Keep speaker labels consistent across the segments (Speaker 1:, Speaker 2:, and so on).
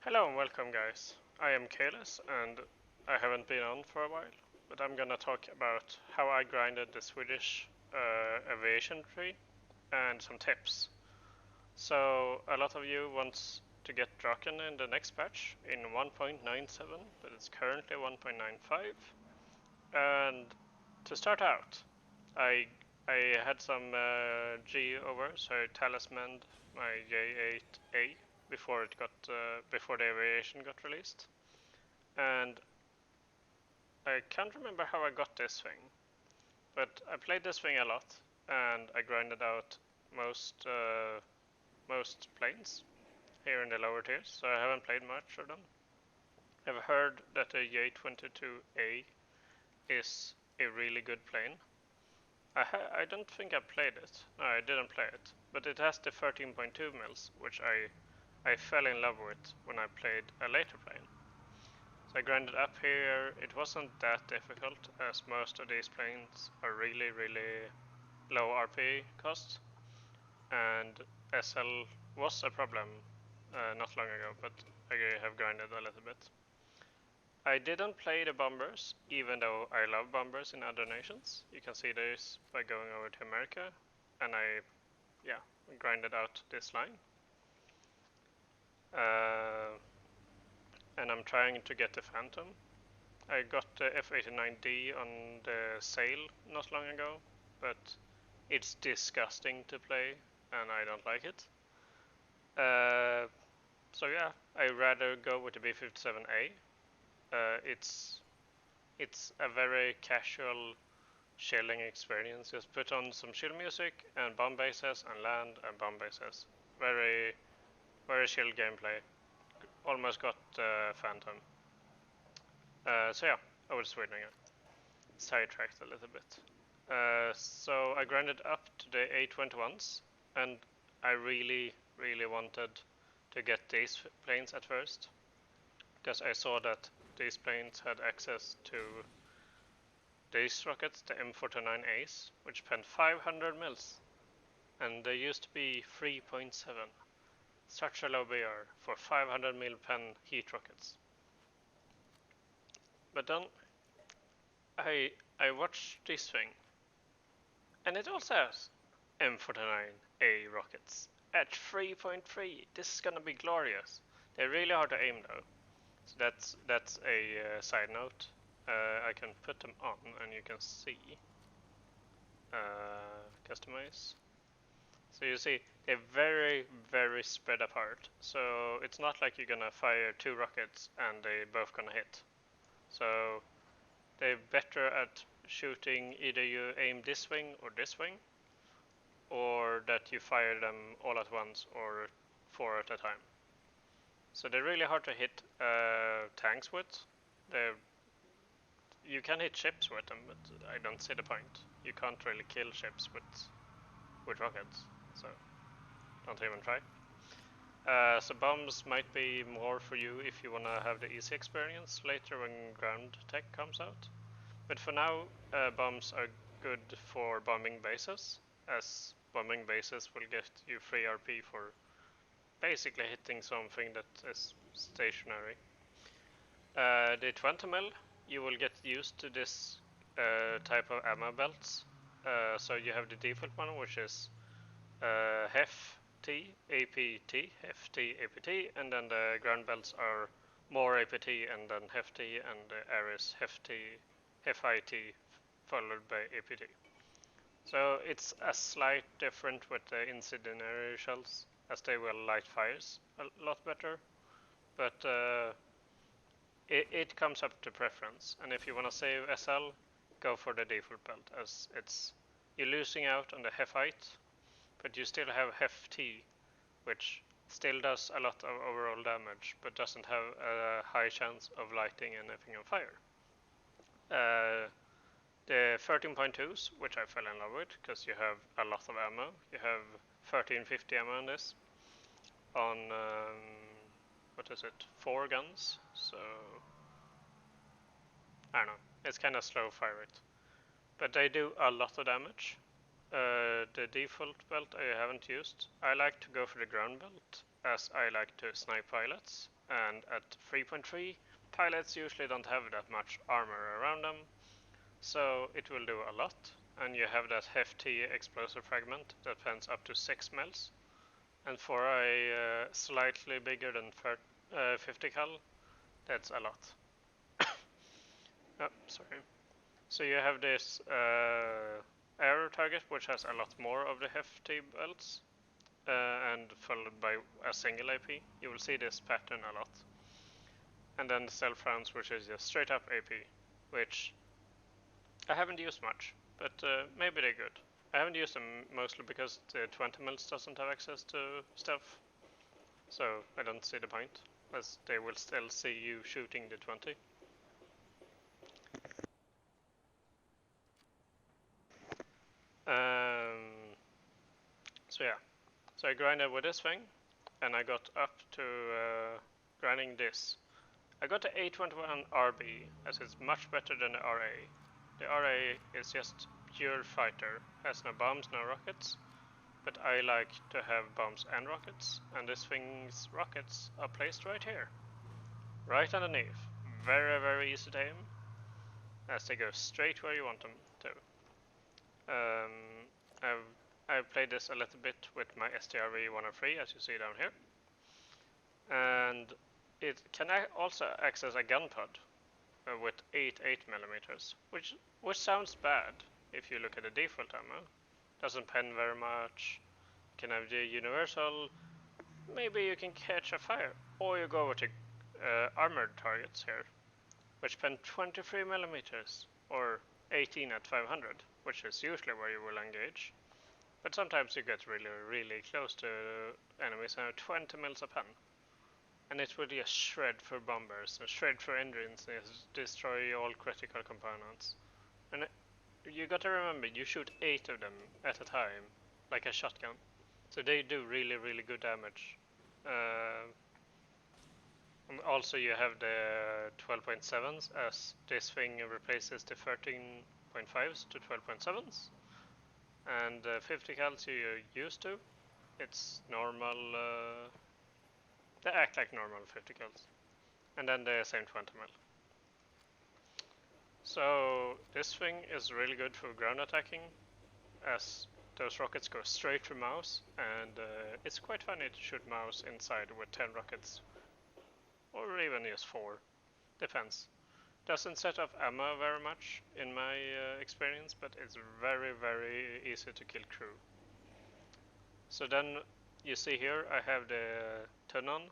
Speaker 1: Hello and welcome guys. I am Kalis and I haven't been on for a while, but I'm gonna talk about how I grinded the Swedish aviation tree and some tips. So a lot of you wants to get Draken in the next patch in 1.97, but it's currently 1.95. And to start out, I I had some G over, so I talismaned my J8A before the aviation got released, and I can't remember how I got this thing, but I played this thing a lot, and I grinded out most most planes here in the lower tiers, so I haven't played much of them. I've heard that the J22A is a really good plane. I don't think I played it. No, I didn't play it, but it has the 13.2 mils, which I fell in love with when I played a later plane. So I grinded up here. It wasn't that difficult, as most of these planes are really low RP cost, and SL was a problem not long ago, but I have grinded a little bit. I didn't play the bombers, even though I love bombers in other nations. You can see this by going over to America, and yeah, grinded out this line. Uh, and I'm trying to get the Phantom. I got the F89D on the sale not long ago, but it's disgusting to play, and I don't like it. So yeah, I'd rather go with the B57A. It's a very casual chilling experience. Just put on some chill music and bomb bases and land and bomb bases. Very chill gameplay. Almost got Phantom. So yeah, over to Sweden again. Sidetracked a little bit. So I grinded up to the A21s, and I really wanted to get these planes at first, because I saw that these planes had access to these rockets, the M49As, which spent 500 mils, and they used to be 3.7. Such a low BR for 500 mil pen heat rockets. But then I watched this thing, and it also has M49A rockets at 3.3. This is gonna be glorious. They're really hard to aim though, so that's a side note. I can put them on, and you can see customize. So you see they're very spread apart. So it's not like you're gonna fire two rockets and they both gonna hit. So they're better at shooting either you aim this wing or this wing, or that you fire them all at once or four at a time. So they're really hard to hit tanks with. They're, you can hit ships with them, but I don't see the point. You can't really kill ships with rockets, so don't even try. So bombs might be more for you if you wanna have the easy experience later when ground tech comes out. But for now, bombs are good for bombing bases, as bombing bases will get you free RP for basically hitting something that is stationary. The 20 mil, you will get used to this type of ammo belts. So you have the default one, which is HEF T, APT, HEF-T, APT, and then the ground belts are more APT and then HEF-T, and the Ares HEF-T, HEF-IT followed by APT. So it's a slight different with the incendiary shells, as they will light fires a lot better, but it comes up to preference. And if you want to save SL, go for the default belt, as you're losing out on the HEF-IT, but you still have HEF-T, which still does a lot of overall damage, but doesn't have a high chance of lighting anything on fire. The 13.2s, which I fell in love with, because you have a lot of ammo. You have 1350 ammo on this. On, what is it, 4 guns, so I don't know, it's kind of slow fire rate. But they do a lot of damage. The default belt I haven't used. I like to go for the ground belt, as I like to snipe pilots, and at 3.3, pilots usually don't have that much armor around them, so it will do a lot. And you have that hefty explosive fragment that pens up to 6 mils, and for a slightly bigger than 50 cal, that's a lot. Oh, sorry. So you have this air target, which has a lot more of the hefty belts, and followed by a single AP. You will see this pattern a lot. And then the stealth rounds, which is just straight up AP, which I haven't used much, but maybe they're good. I haven't used them mostly because the 20 mils doesn't have access to stealth, so I don't see the point, as they will still see you shooting the 20. So yeah, so I grinded with this thing, and I got up to grinding this. I got the A21 RB, as it's much better than the RA. The RA is just pure fighter, has no bombs, no rockets, but I like to have bombs and rockets, and this thing's rockets are placed right here, right underneath. Very, very easy to aim, as they go straight where you want them to. I've played this a little bit with my STRV 103, as you see down here, and it can also access a gun pod with 8.8mm, which sounds bad if you look at the default ammo. Doesn't pen very much. Can have the universal. Maybe you can catch a fire, or you go with the armored targets here, which pen 23mm or 18 at 500, which is usually where you will engage. But sometimes you get really, really close to enemies and have 20 mils a pen. And it will just shred through bombers and shred through engines and destroy all critical components. And you gotta remember, you shoot 8 of them at a time, like a shotgun. So they do really, really good damage. Also you have the 12.7s, as this thing replaces the 13.5s to 12.7s. And 50 cals you're used to. It's normal, they act like normal 50 cals. And then the same 20 mil. So this thing is really good for ground attacking, as those rockets go straight through mouse, and it's quite funny to shoot mouse inside with 10 rockets, or even just 4, depends. Doesn't set off ammo very much in my experience, but it's very, very easy to kill crew. So then you see here I have the Tunon,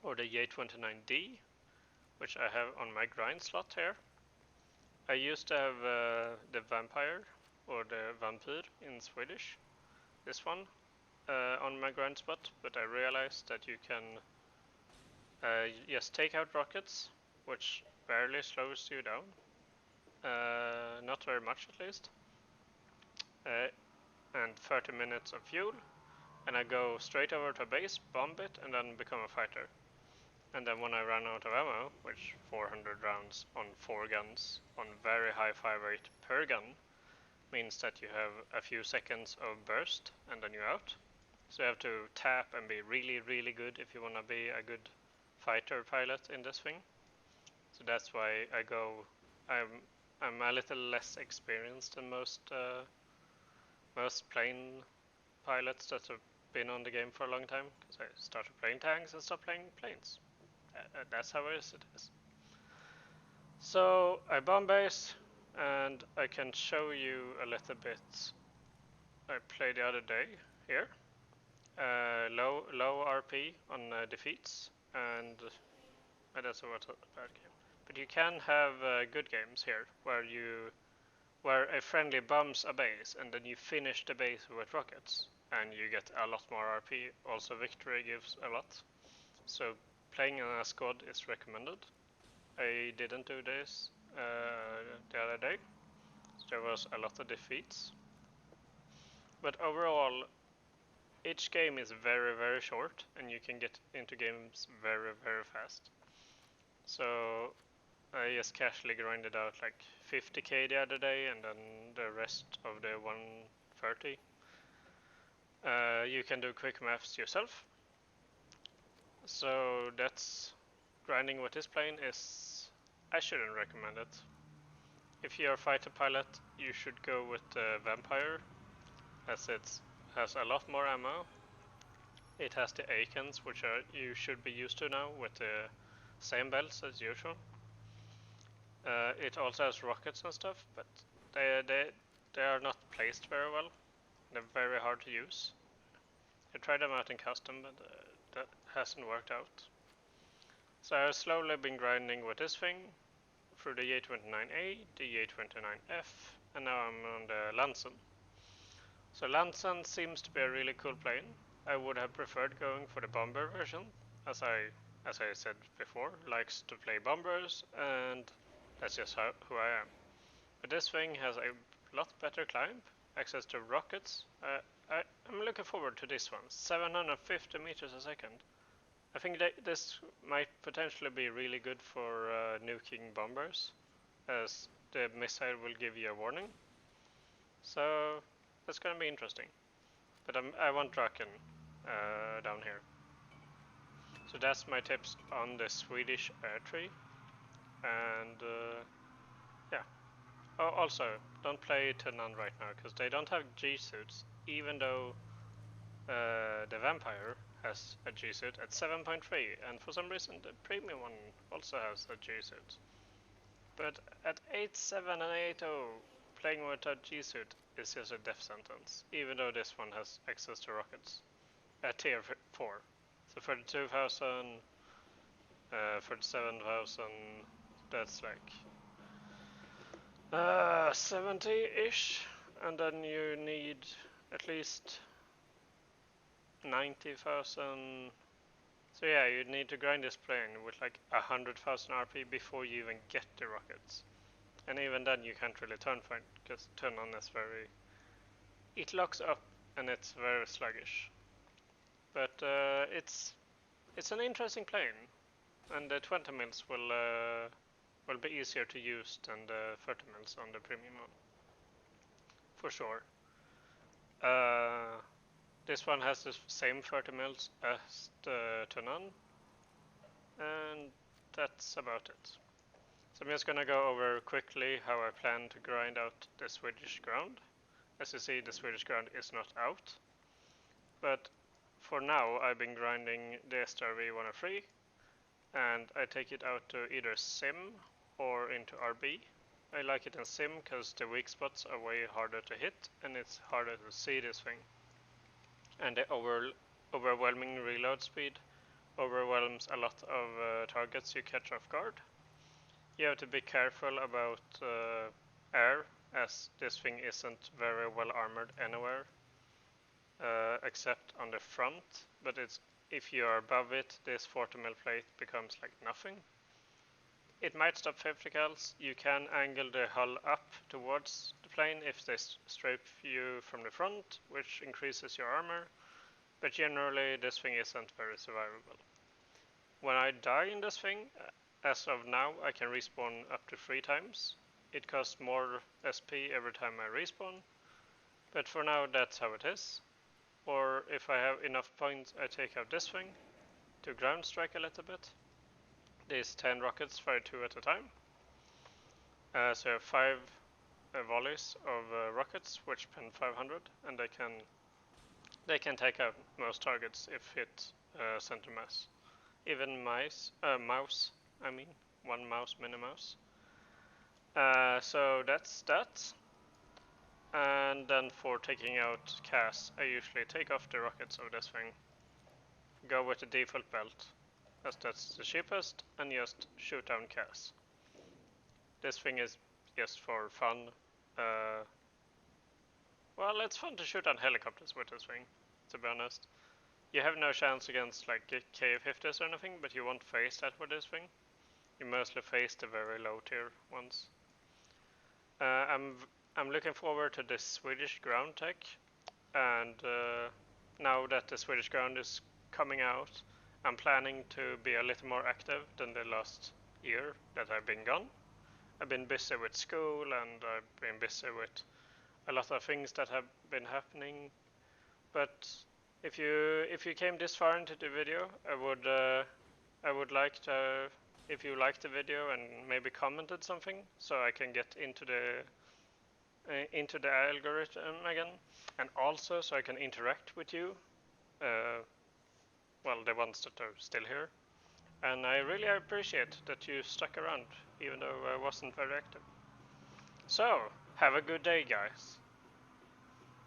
Speaker 1: or the J29D, which I have on my grind slot here. I used to have the Vampire, or the Vampyr in Swedish, this one, on my grind spot, but I realized that you can just take out rockets, which barely slows you down, not very much at least, and 30 minutes of fuel, and I go straight over to a base, bomb it, and then become a fighter. And then when I run out of ammo, which 400 rounds on 4 guns on very high fire rate per gun, means that you have a few seconds of burst and then you're out. So you have to tap and be really, really good if you want to be a good fighter pilot in this thing. So that's why I go. I'm a little less experienced than most plane pilots that have been on the game for a long time, because I started playing tanks and stopped playing planes. That's how it is. So I bomb base, and I can show you a little bit. I played the other day here. Low RP on defeats, and that's what a bad game. But you can have good games here, where a friendly bombs a base, and then you finish the base with rockets, and you get a lot more RP. Also, victory gives a lot. So playing in a squad is recommended. I didn't do this the other day. So there was a lot of defeats. But overall, each game is very, very short, and you can get into games very, very fast. So I just casually grinded out like 50k the other day, and then the rest of the 130. You can do quick maths yourself. So that's grinding with this plane is, I shouldn't recommend it. If you're a fighter pilot, you should go with the Vampire, as it has a lot more ammo. It has the Akens, which you should be used to now with the same belts as usual. It also has rockets and stuff, but they are not placed very well. They're very hard to use. I tried them out in custom, but that hasn't worked out. So I've slowly been grinding with this thing through the A29A, the A29F, and now I'm on the Lansen. So Lansen seems to be a really cool plane. I would have preferred going for the bomber version, as I said before, likes to play bombers, and that's just who I am. But this thing has a lot better climb, access to rockets. I'm looking forward to this one, 750 meters a second. I think this might potentially be really good for nuking bombers, as the missile will give you a warning. So that's gonna be interesting. But I want Draken down here. So that's my tips on the Swedish air tree. And yeah. Oh, also, don't play Tunan right now, because they don't have G-suits, even though the Vampire has a G-suit at 7.3, and for some reason the premium one also has a G-suit. But at 8.7 and 8.0, playing with a G-suit is just a death sentence, even though this one has access to rockets at tier 4. So for the 2000, for the 7000, that's like 70-ish, and then you need at least 90,000. So yeah, you need to grind this plane with like 100,000 RP before you even get the rockets. And even then you can't really turn for it, because turn on is very... It locks up and it's very sluggish. But it's an interesting plane, and the 20 mils will be easier to use than the 30 mils on the premium one, for sure. This one has the same 30 mils as the Tunan, and that's about it. So I'm just gonna go over quickly how I plan to grind out the Swedish ground. As you see, the Swedish ground is not out, but for now I've been grinding the SRV-103, and I take it out to either Sim or into RB. I like it in Sim because the weak spots are way harder to hit and it's harder to see this thing. And the overwhelming reload speed overwhelms a lot of targets you catch off guard. You have to be careful about air, as this thing isn't very well armored anywhere except on the front, but if you are above it, this 40 mil plate becomes like nothing. It might stop 50 cals. You can angle the hull up towards the plane if they strafe you from the front, which increases your armor, but generally this thing isn't very survivable. When I die in this thing, as of now, I can respawn up to 3 times. It costs more SP every time I respawn, but for now that's how it is. Or if I have enough points, I take out this thing to ground strike a little bit. These 10 rockets fire 2 at a time. So I have 5 volleys of rockets, which pen 500, and they can take out most targets if hit center mass. Even mouse, I mean, one mouse, mini mouse. So that's that. And then for taking out CAS, I usually take off the rockets of this thing, go with the default belt, as that's the cheapest, and just shoot down CAS. This thing is just for fun. Well, it's fun to shoot down helicopters with this thing, to be honest. You have no chance against like K-50s or anything, but you won't face that with this thing. You mostly face the very low tier ones. I'm looking forward to this Swedish ground tech, and now that the Swedish ground is coming out, I'm planning to be a little more active than the last year that I've been gone. I've been busy with school, and I've been busy with a lot of things that have been happening, but If you came this far into the video, I would like to, if you liked the video and maybe commented something, so I can get into the algorithm again, and also so I can interact with you. Well, the ones that are still here. And I really appreciate that you stuck around, even though I wasn't very active. So, have a good day, guys.